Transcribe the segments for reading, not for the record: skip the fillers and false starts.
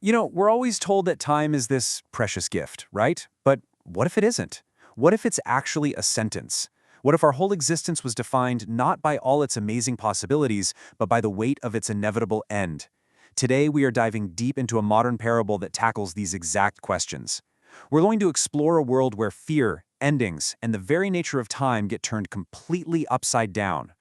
We're always told that time is this precious gift, right? But what if it isn't? What if it's actually a sentence? What if our whole existence was defined not by all its amazing possibilities, but by the weight of its inevitable end? Today, we are diving deep into a modern parable that tackles these exact questions. We're going to explore a world where fear, endings, and the very nature of time get turned completely upside down.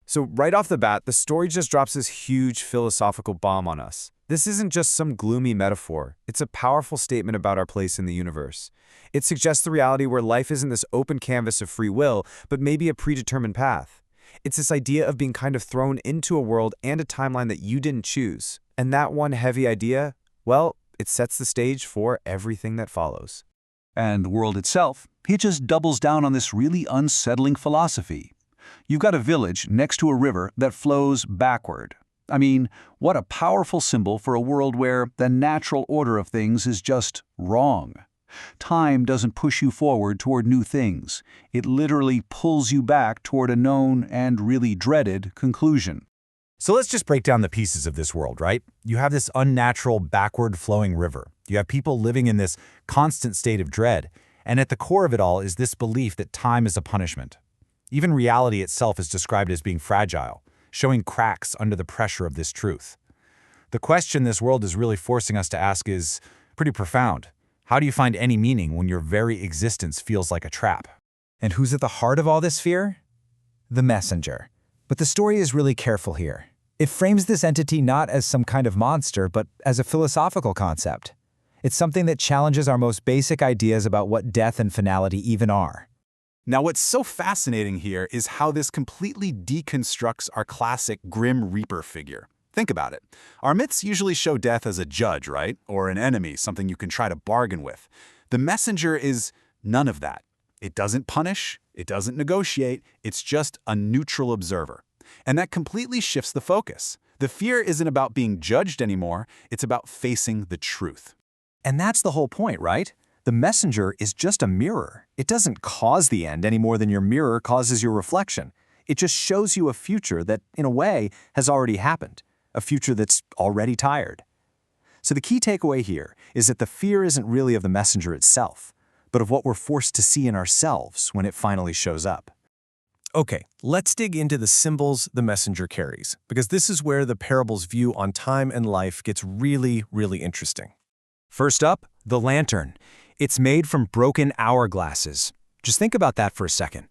So right off the bat, the story just drops this huge philosophical bomb on us. This isn't just some gloomy metaphor. It's a powerful statement about our place in the universe. It suggests the reality where life isn't this open canvas of free will, but maybe a predetermined path. It's this idea of being kind of thrown into a world and a timeline that you didn't choose. And that one heavy idea, well, it sets the stage for everything that follows. And the world itself, it just doubles down on this really unsettling philosophy. You've got a village next to a river that flows backward. I mean, what a powerful symbol for a world where the natural order of things is just wrong. Time doesn't push you forward toward new things. It literally pulls you back toward a known and really dreaded conclusion. So let's just break down the pieces of this world, right? You have this unnatural, backward-flowing river. You have people living in this constant state of dread. And at the core of it all is this belief that time is a punishment. Even reality itself is described as being fragile, showing cracks under the pressure of this truth. The question this world is really forcing us to ask is pretty profound. How do you find any meaning when your very existence feels like a trap? And who's at the heart of all this fear? The messenger. But the story is really careful here. It frames this entity not as some kind of monster, but as a philosophical concept. It's something that challenges our most basic ideas about what death and finality even are. Now, what's so fascinating here is how this completely deconstructs our classic Grim Reaper figure. Think about it. Our myths usually show death as a judge, right? Or an enemy, something you can try to bargain with. The messenger is none of that. It doesn't punish, it doesn't negotiate, it's just a neutral observer. And that completely shifts the focus. The fear isn't about being judged anymore, it's about facing the truth. And that's the whole point, right? The messenger is just a mirror. It doesn't cause the end any more than your mirror causes your reflection. It just shows you a future that, in a way, has already happened, a future that's already tired. So the key takeaway here is that the fear isn't really of the messenger itself, but of what we're forced to see in ourselves when it finally shows up. Okay, let's dig into the symbols the messenger carries, because this is where the parable's view on time and life gets really, really interesting. First up, the lantern. It's made from broken hourglasses. Just think about that for a second.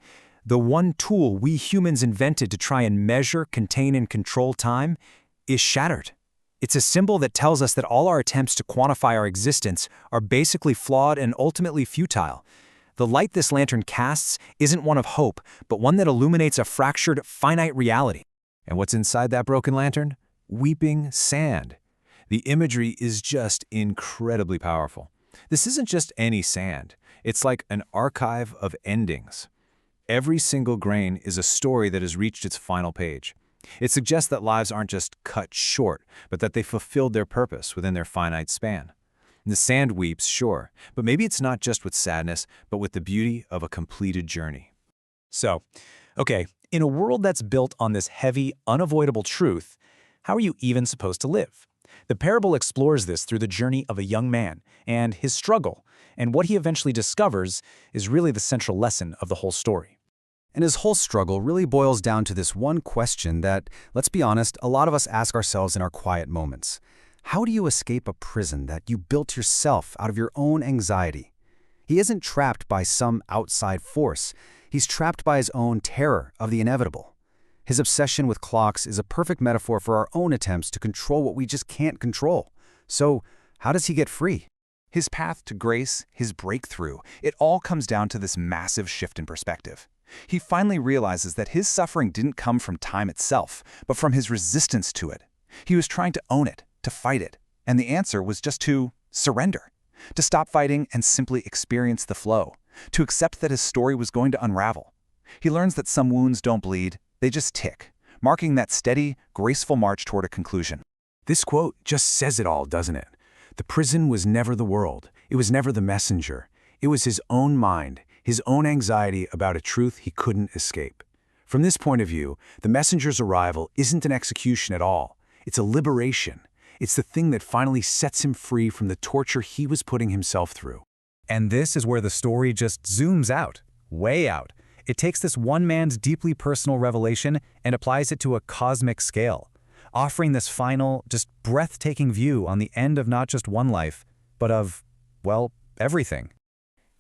The one tool we humans invented to try and measure, contain, and control time is shattered. It's a symbol that tells us that all our attempts to quantify our existence are basically flawed and ultimately futile. The light this lantern casts isn't one of hope, but one that illuminates a fractured, finite reality. And what's inside that broken lantern? Weeping sand. The imagery is just incredibly powerful. This isn't just any sand. It's like an archive of endings. Every single grain is a story that has reached its final page. It suggests that lives aren't just cut short, but that they fulfilled their purpose within their finite span. The sand weeps, sure, but maybe it's not just with sadness, but with the beauty of a completed journey. So, okay, in a world that's built on this heavy, unavoidable truth, how are you even supposed to live? The parable explores this through the journey of a young man and his struggle, and what he eventually discovers is really the central lesson of the whole story. And his whole struggle really boils down to this one question that, let's be honest, a lot of us ask ourselves in our quiet moments. How do you escape a prison that you built yourself out of your own anxiety? He isn't trapped by some outside force. He's trapped by his own terror of the inevitable. His obsession with clocks is a perfect metaphor for our own attempts to control what we just can't control. So, how does he get free? His path to grace, his breakthrough, it all comes down to this massive shift in perspective. He finally realizes that his suffering didn't come from time itself, but from his resistance to it. He was trying to own it, to fight it, and the answer was just to surrender, to stop fighting and simply experience the flow, to accept that his story was going to unravel. He learns that some wounds don't bleed, they just tick, marking that steady, graceful march toward a conclusion. This quote just says it all, doesn't it? The prison was never the world. It was never the messenger. It was his own mind, his own anxiety about a truth he couldn't escape. From this point of view, the messenger's arrival isn't an execution at all. It's a liberation. It's the thing that finally sets him free from the torture he was putting himself through. And this is where the story just zooms out, way out. It takes this one man's deeply personal revelation and applies it to a cosmic scale, offering this final, just breathtaking view on the end of not just one life, but of, well, everything.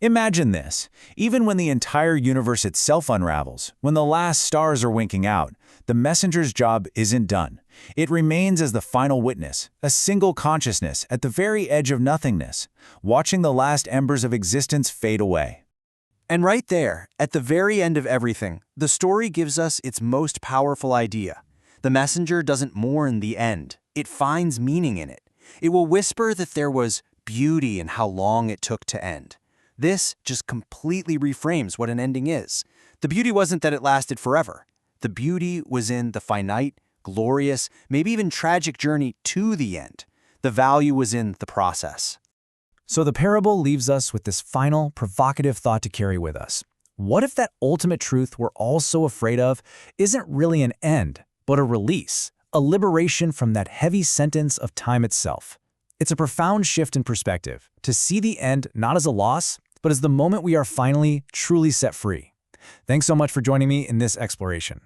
Imagine this. Even when the entire universe itself unravels, when the last stars are winking out, the messenger's job isn't done. It remains as the final witness, a single consciousness at the very edge of nothingness, watching the last embers of existence fade away. And right there, at the very end of everything, the story gives us its most powerful idea. The messenger doesn't mourn the end. It finds meaning in it. It will whisper that there was beauty in how long it took to end. This just completely reframes what an ending is. The beauty wasn't that it lasted forever. The beauty was in the finite, glorious, maybe even tragic journey to the end. The value was in the process. So the parable leaves us with this final, provocative thought to carry with us. What if that ultimate truth we're all so afraid of isn't really an end, but a release, a liberation from that heavy sentence of time itself? It's a profound shift in perspective, to see the end not as a loss, but as the moment we are finally, truly set free. Thanks so much for joining me in this exploration.